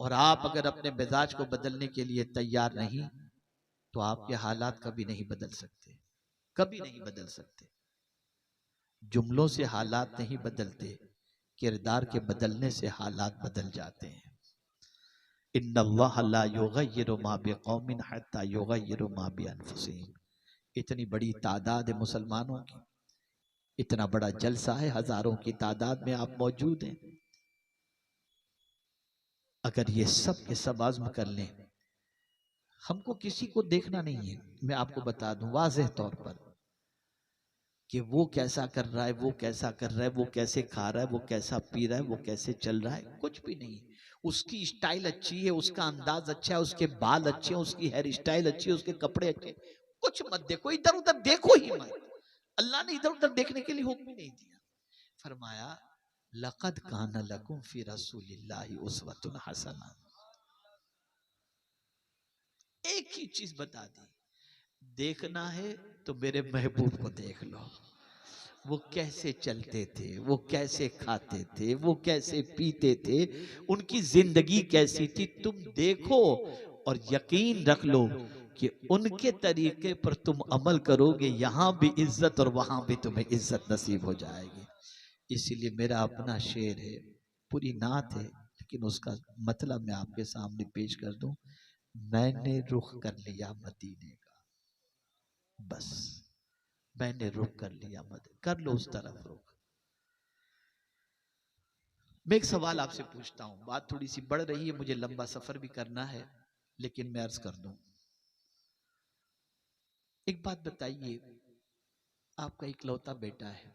और आप अगर अपने मिजाज को बदलने के लिए तैयार नहीं, तो आपके हालात कभी नहीं बदल सकते, कभी नहीं बदल सकते। जुमलों से हालात नहीं बदलते, किरदार के बदलने से हालात बदल जाते हैं। इन्नल्लाह ला युग़य्यिरु मा बिक़ौमिन हत्ता युग़य्यिरु मा बिअन्फुसिहिम। इतनी बड़ी तादाद है मुसलमानों की, इतना बड़ा जलसा है, हजारों की तादाद में आप मौजूद हैं। अगर ये सब के सब आज़्म कर लें, हमको किसी को देखना नहीं है। मैं आपको बता दूं वाज़ेह तौर पर, कि वो कैसा कर रहा है, वो कैसा कर रहा है, वो कैसे खा रहा है, वो कैसा पी रहा है, वो कैसे चल रहा है, कुछ भी नहीं। उसकी स्टाइल अच्छी है, उसका अंदाज अच्छा है, उसके बाल अच्छे हैं, उसकी हेयर स्टाइल अच्छी है, उसके कपड़े अच्छे, कुछ मत देखो, इधर उधर देखो ही मत। अल्लाह ने इधर उधर देखने के लिए हुक्म नहीं दिया। फरमाया लक़द कान लकुम फी रसूलिल्लाहि उस्वतुन हसना। एक ही चीज बता दी, देखना है तो मेरे महबूब को देख लो। वो कैसे चलते थे, वो कैसे खाते थे, वो कैसे पीते थे, उनकी जिंदगी कैसी थी, तुम देखो और यकीन रख लो कि उनके तरीके पर तुम अमल करोगे, यहां भी इज्जत और वहां भी तुम्हें इज्जत नसीब हो जाएगी। इसीलिए मेरा अपना शेर है, पूरी नात है, लेकिन उसका मतलब मैं आपके सामने पेश कर दूं। मैंने रुख कर लिया मदीने का, बस मैंने रुख कर लिया मदीने, कर लो उस तरफ रुख। मैं एक सवाल आपसे पूछता हूं, बात थोड़ी सी बढ़ रही है, मुझे लंबा सफर भी करना है, लेकिन मैं अर्ज कर दूं। एक बात बताइए, आपका इकलौता बेटा है,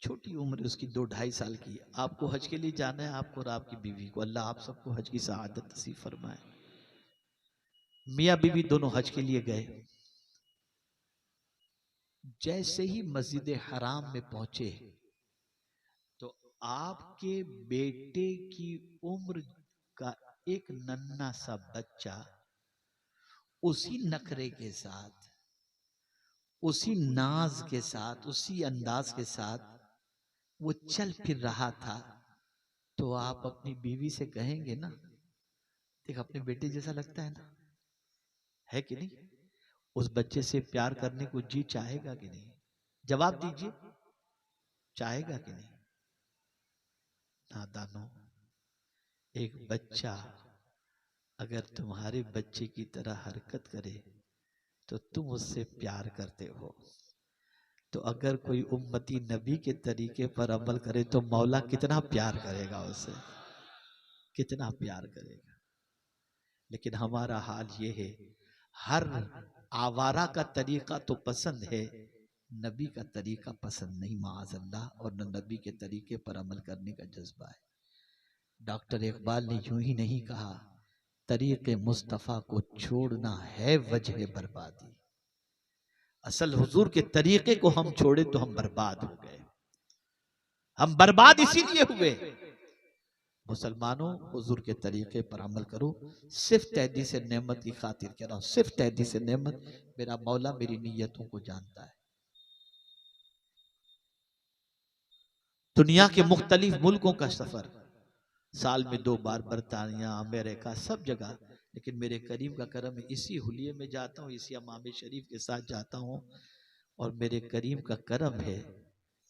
छोटी उम्र उसकी 2-2.5 साल की, आपको हज के लिए जाना है, आपको और आपकी बीवी को, अल्लाह आप सबको हज की सआदत नसीब फरमाए। मियाँ बीवी दोनों हज के लिए गए, जैसे ही मस्जिद हराम में पहुंचे तो आपके बेटे की उम्र का एक नन्हा सा बच्चा उसी नखरे के साथ, उसी नाज के साथ, उसी अंदाज के साथ वो चल फिर रहा था। तो आप अपनी बीवी से कहेंगे ना, देख अपने बेटे जैसा लगता है ना, है कि नहीं? उस बच्चे से प्यार करने को जी चाहेगा कि नहीं? जवाब दीजिए, चाहेगा कि नहीं? नादानो, एक बच्चा अगर तुम्हारे बच्चे की तरह हरकत करे तो तुम उससे प्यार करते हो। तो अगर कोई उम्मती नबी के तरीके पर अमल करे तो मौला कितना प्यार करेगा उसे, कितना प्यार करेगा। लेकिन हमारा हाल ये है, हर आवारा का तरीका तो पसंद है, नबी का तरीका पसंद नहीं माअज़ल्लाह, और न नबी के तरीके पर अमल करने का जज्बा है। डॉक्टर इकबाल ने यूं ही नहीं कहा, तरीके मुस्तफ़ा को छोड़ना है वजह बर्बादी। असल हुजूर के तरीके को हम छोड़े तो हम बर्बाद हो गए। हम बर्बाद इसीलिए हुए। मुसलमानों, हुजूर के तरीके पर अमल करो, सिर्फ तहदी से नेमत की खातिर कह रहा हूं, सिर्फ तहदी से नेमत। मेरा मौला मेरी नीयतों को जानता है। दुनिया के मुख्तलिफ मुल्कों का सफर, साल में 2 बार बरतानिया, अमेरिका, सब जगह, लेकिन मेरे करीम का करम है, इसी हुलिये में जाता हूँ, इसी अमाम शरीफ के साथ जाता हूँ, और मेरे करीम का करम है,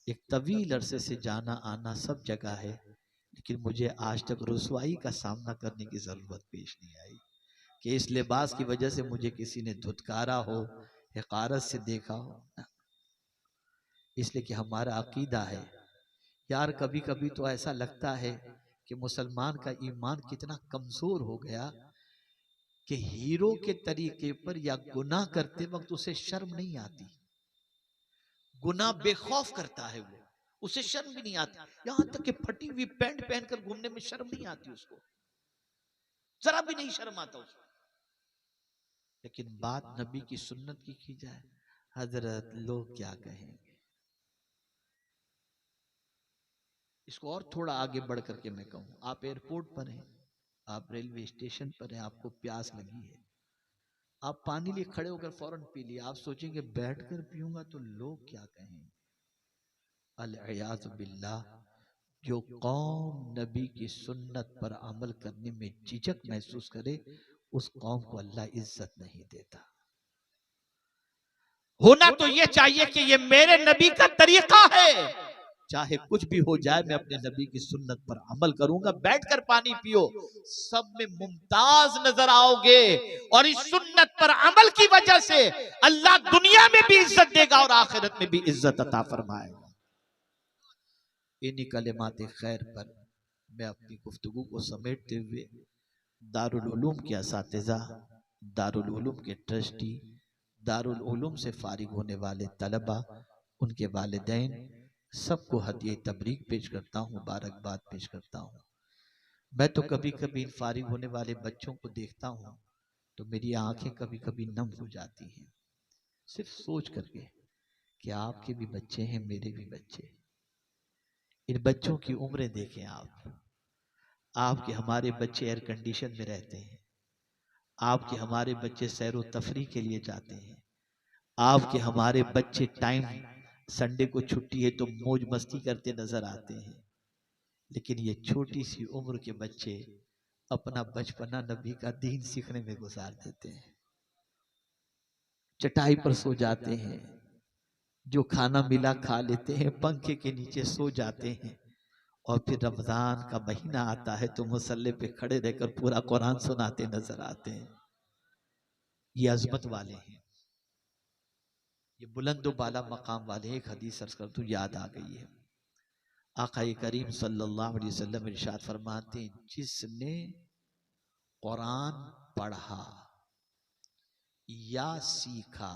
एक तवील अरसे से जाना आना सब जगह है, लेकिन मुझे आज तक रुसवाई का सामना करने की जरूरत पेश नहीं आई कि इस लिबास की वजह से मुझे किसी ने धुतकारा हो, हकारत से देखा हो। इसलिए कि हमारा अकीदा है यार, कभी कभी तो ऐसा लगता है कि मुसलमान का ईमान कितना कमजोर हो गया कि हीरो के तरीके पर या गुनाह करते वक्त उसे शर्म नहीं आती। गुनाह बेखौफ करता है वो, उसे शर्म भी नहीं आती, यहां तक कि फटी हुई पैंट पहनकर घूमने में शर्म नहीं आती उसको, जरा भी नहीं शर्म आता उसको। लेकिन बात नबी की सुन्नत की जाए, हजरत लोग क्या कहेंगे। इसको और थोड़ा आगे बढ़ करके मैं कहूं, आप एयरपोर्ट पर हैं, आप रेलवे स्टेशन पर हैं, आपको प्यास लगी है, आप पानी लिए खड़े होकर फौरन पी लिया, आप सोचेंगे बैठकर पीऊंगा तो लोग क्या कहेंगे। अल-इयाज़ु बिल्लाह, जो कौम नबी की सुन्नत पर अमल करने में झिझक महसूस करे, उस कौम को अल्लाह इज्जत नहीं देता। होना तो यह चाहिए कि ये मेरे नबी का तरीका है, चाहे कुछ भी हो जाए मैं अपने नबी की सुन्नत पर अमल करूंगा। बैठकर पानी पियो, सब में मुमताज नजर आओगे, और इस सुन्नत पर अमल की वजह से अल्लाह दुनिया में भी इज्जत देगा और आखिरत में भी इज्जत अता फरमाएगा। इन्हीं कलिमात खैर पर मैं अपनी गुफ्तगू को समेटते हुए दारुल उलूम के असातिज़ा, दारुल उलूम के ट्रस्टी, दारुल उलूम से फारिग होने वाले तलबा, उनके वालिदैन, सबको हदिये तबरीक पेश करता हूँ, मुबारकबाद पेश करता हूँ। मैं तो कभी कभी इन फारिग होने वाले बच्चों को देखता हूँ तो मेरी आंखें कभी कभी नम हो जाती हैं, सिर्फ सोच करके कि आपके भी बच्चे हैं, मेरे भी बच्चे। इन बच्चों की उम्रें देखें आप। आपके हमारे बच्चे एयर कंडीशन में रहते हैं, आपके हमारे बच्चे सैर व तफरी के लिए जाते हैं, आपके हमारे बच्चे टाइम संडे को छुट्टी है तो मौज मस्ती करते नजर आते हैं। लेकिन ये छोटी सी उम्र के बच्चे अपना बचपना नबी का दीन सीखने में गुजार देते हैं, चटाई पर सो जाते हैं, जो खाना मिला खा लेते हैं, पंखे के नीचे सो जाते हैं, और फिर रमजान का महीना आता है तो मुसल्ले पे खड़े रहकर पूरा कुरान सुनाते नजर आते हैं। ये अजमत वाले हैं, ये बुलंद बाला मकाम वाले। एक हदीस अर्ज कर दूं, याद आ गई है। आका करीम सल्लल्लाहु अलैहि वसल्लम इरशाद फरमाते हैं, जिसने कुरान पढ़ा या सीखा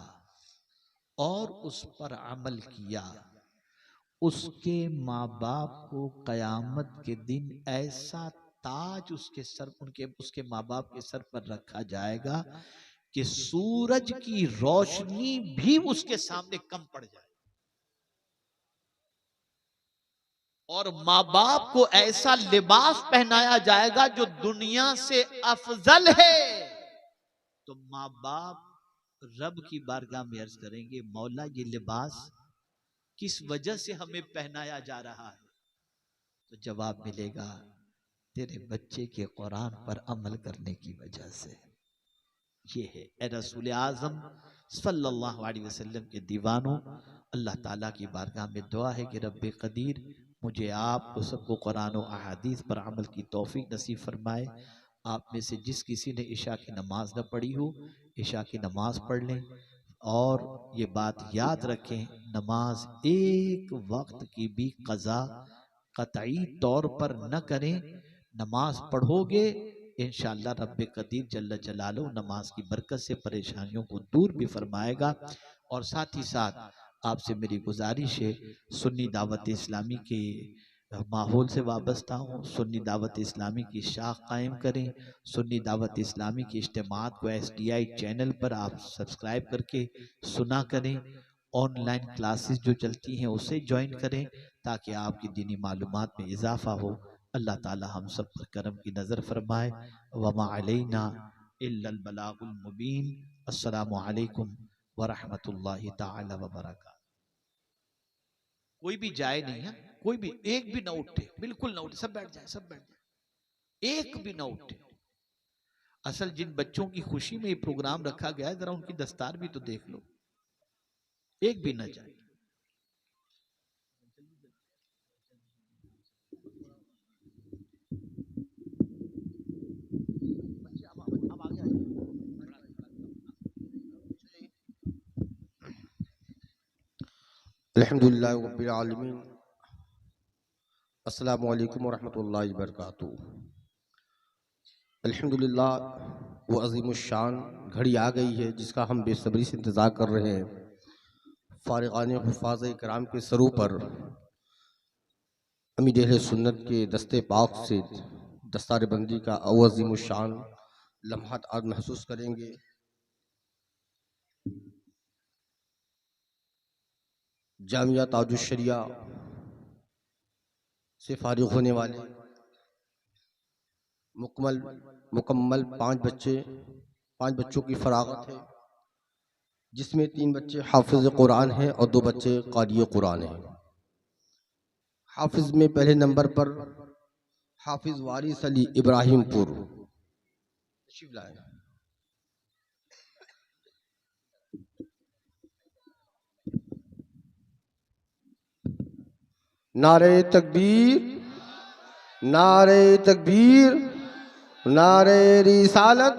और उस पर अमल किया, उसके माँ बाप को कयामत के दिन ऐसा ताज उसके माँ बाप के सर पर रखा जाएगा कि सूरज की रोशनी भी उसके सामने कम पड़ जाए, और माँ बाप को ऐसा लिबास पहनाया जाएगा जो दुनिया से अफजल है। तो माँ बाप रब की बारगाह में अर्ज करेंगे, मौला ये लिबास किस वजह से हमें पहनाया जा रहा है? तो जवाब मिलेगा, तेरे बच्चे के कुरान पर अमल करने की वजह से। ये है ए रसूल आजम सल्लल्लाहु अलैहि वसल्लम के दीवानों, अल्लाह ताला की बारगाह में दुआ है कि रब्बे कदीर मुझे आपको सबको कुरान और अहादीस पर अमल की तौफीक नसीब फरमाए। आप में से जिस किसी ने इशा की नमाज न पढ़ी हो, इशा की नमाज पढ़ लें। और ये बात याद रखें, नमाज एक वक्त की भी कज़ा कतई तौर पर न करें। नमाज पढ़ोगे इंशाअल्लाह रब्बे कदीर जल्ल जलालो नमाज की बरकत से परेशानियों को दूर भी फरमाएगा। और साथ ही साथ आपसे मेरी गुजारिश है, सुन्नी दावत इस्लामी के माहौल से वाबस्ता हूँ, सुन्नी दावत इस्लामी की शाख कायम करें। सुन्नी दावत इस्लामी के इज्तिमात को SDI चैनल पर आप सब्सक्राइब करके सुना करें। ऑनलाइन क्लासेस जो चलती हैं उसे ज्वाइन करें ताकि आपकी दीनी मालूमात में इजाफा हो। अल्लाह ताला हम सब पर करम की नज़र फरमाए। वमा अलैना इल्लल बलागुल मुबीन। अस्सलामु अलैकुम व रहमतुल्लाहि ताला व बरकातहू। कोई भी जाए नहीं है, कोई भी एक भी ना उठे, बिल्कुल ना उठे, सब बैठ जाए, सब बैठ जाए, एक भी ना उठे। असल जिन बच्चों की खुशी में ये प्रोग्राम रखा गया है, जरा उनकी दस्तार भी तो देख लो, एक भी ना जाए। अल्हम्दुलिल्लाह रब्बिल आलमीन। अस्सलामु अलैकुम व रहमतुल्लाहि व बरकातुहू। अल्हम्दुलिल्लाह वो अज़ीमुश्शान घड़ी आ गई है जिसका हम बेसब्री से इंतज़ार कर रहे हैं। फ़ारिगान हुफ़ाज़ कराम के सरों पर अमीर अहले सुन्नत के दस्ते पाक से दस्तार बंदी का अज़ीमुश्शान लम्हात आज महसूस करेंगे। जामिया ताजुश शरिया से फारिग होने वाले मुकम्मल 5 बच्चों की फरागत है, जिसमें 3 बच्चे हाफिज कुरान हैं और 2 बच्चे क़ारी कुरान हैं। हाफिज में पहले नंबर पर हाफिज वारिस अली इब्राहिमपुर। नारे तकबीर, नारे तकबीर, नारे रिसालत,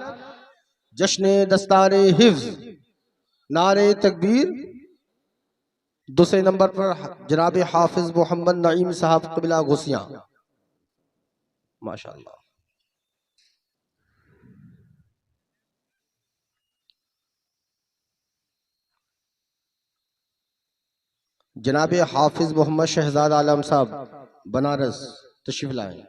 जश्न दस्तारे हिफ्ज, नारे तकबीर। दूसरे नंबर पर जनाब हाफिज मोहम्मद नईम साहब कबिला घुसिया, माशाअल्लाह। जनाब हाफिज मोहम्मद शहजाद आलम साहब बनारस तशरीफ लाएं।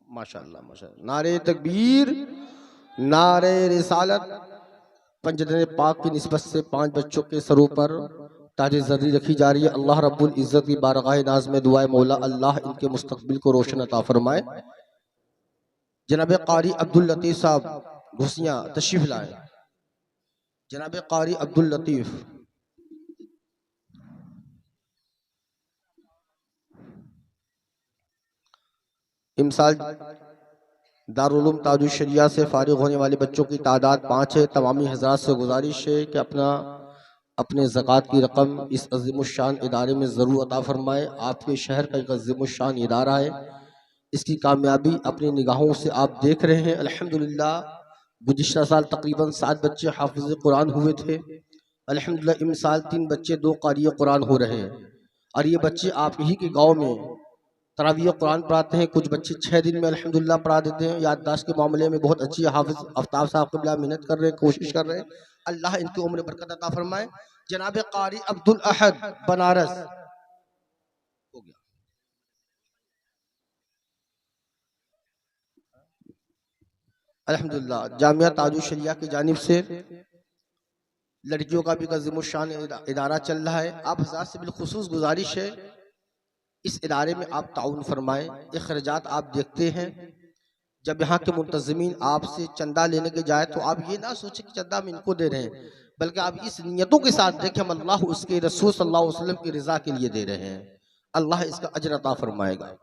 माशाअल्लाह माशाअल्लाह। नारे तकबीर, नारे रिसालत। पंजतन पाक की निस्बत से 5 बच्चों के सरों पर ताज ज़र्री रखी जा रही है। अल्लाह रब्बुल इज़्ज़त की बारगाह नाज़ में दुआए मौला अल्लाह इनके मुस्तकबिल को रोशन अता फरमाए। जनाब कारी अब्दुल लतीफ़ साहब घुसियाँ तशरीफ लाए। जनाब कारी अब्दुल लतीफ़। इमसाल दारुल उलूम ताजुल शरिया से फारिग होने वाले बच्चों की तादाद 5 है। तमामी हज़रात से गुजारिश है कि अपने ज़कात की रकम इस अज़ीमुश्शान इदारे में ज़रूर अता फरमाए। आपके शहर का एक अज़ीमुश्शान इदारा है, इसकी कामयाबी अपनी निगाहों से आप देख रहे हैं। अल्हम्दुलिल्लाह गुज़िश्ता साल तकरीबन 7 बच्चे हाफिज़ कुरान हुए थे। अल्हम्दुलिल्लाह इस साल 3 बच्चे 2 कारी कुरान हो रहे हैं और ये बच्चे आप ही के गाँव में तराविया कुरान पढ़ाते हैं। कुछ बच्चे 6 दिन में अल्हम्दुलिल्लाह पढ़ा देते हैं। याददाश्त के मामले में बहुत अच्छी हाफिज़ आफ्ताब साहब क़िबला मेहनत कर रहे हैं, कोशिश कर रहे हैं। अल्लाह इनकी उम्र बरकत अता फरमाए। जनाब कारी अब्दुल अहद बनारस हो गया। अल्हम्दुलिल्लाह जामिया ताजुल शरिया की जानिब से लड़कियों का भी अज़ीमुश्शान इदारा चल रहा है। आप हज़रात से बिलखुसूस गुजारिश है इस इदारे में आप ताउन फरमाएं। अखराजात आप देखते हैं, जब यहाँ के मुंतज़मीन आपसे चंदा लेने के जाए तो आप ये ना सोचें कि चंदा हम इनको दे रहे हैं, बल्कि आप इस नियतों के साथ देखें हम अल्लाह उसके रसूल सल्लल्लाहु अलैहि वसल्लम की रज़ा के लिए दे रहे हैं। अल्लाह इसका अजर अता फरमाएगा।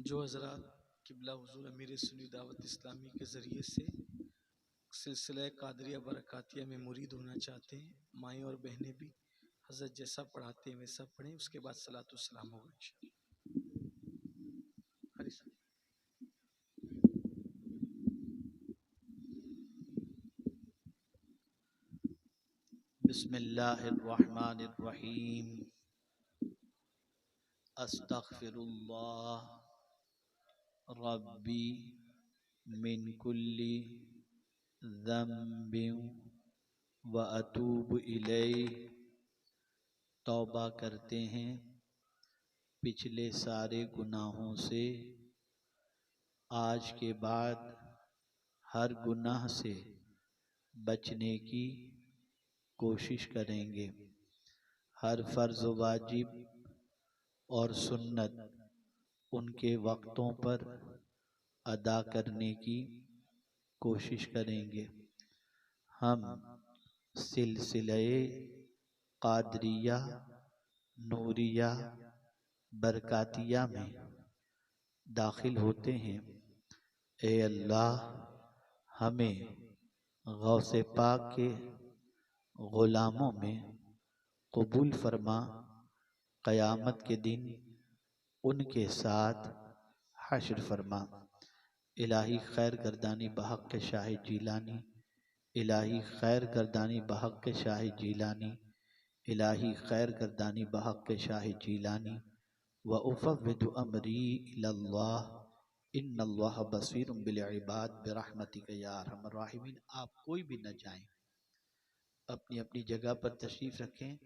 जो हज़रात किबला हुज़ूर अमीर सुन्नी दावत इस्लामी के ज़रिए से सिलसिला कादरिया बरकातिया में मुरीद होना चाहते हैं, माएँ और बहनें भी हज़रत जैसा पढ़ाते हैं वैसा पढ़ें, उसके बाद सलातो सलाम होगा इंशाअल्लाह। बिस्मिल्लाहिर्रहमानिर्रहीम। अस्तग़फिरुल्लाह रब्बी मिन कुल्ली ज़ंबिन व अतूबु इलैह। तौबा करते हैं पिछले सारे गुनाहों से, आज के बाद हर गुनाह से बचने की कोशिश करेंगे। हर फ़र्ज़ वाजिब और सुन्नत उनके वक्तों पर अदा करने की कोशिश करेंगे। हम सिलसिले कादरिया नूरिया बरकातिया में दाखिल होते हैं। ए अल्लाह हमें गौसे पाक के ग़ुलामों में कबूल फरमा। क़यामत के दिन उनके साथ हश्र फरमा। इलाही खैर गर्दानी बहक़ शाह जीलानी, इलाही खैर गर्दानी बहक़ शाह जीलानी, इलाही खैर गर्दानी बहक़ शाह जीलानी। व उफ़व्विदु अमरी इलल्लाह इन्नल्लाह बसीरुम बिल इबाद बिरहमतिक या अरहमर राहिमीन। आप कोई भी न जाएं, अपनी अपनी जगह पर तशरीफ़ रखें।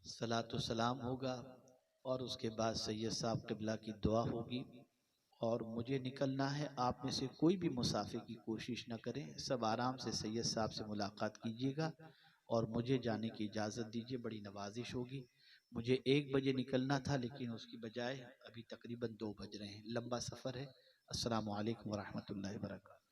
सलातो सलाम होगा और उसके बाद सैयद साहब क़िबला की दुआ होगी और मुझे निकलना है। आप में से कोई भी मुसाफिर की कोशिश न करें, सब आराम से सैयद साहब से मुलाकात कीजिएगा और मुझे जाने की इजाज़त दीजिए, बड़ी नवाजिश होगी। मुझे 1 बजे निकलना था लेकिन उसकी बजाय अभी तकरीबन 2 बज रहे हैं। लंबा सफ़र है। अस्सलामु अलैकुम व रहमतुल्लाहि व बरकातुहू।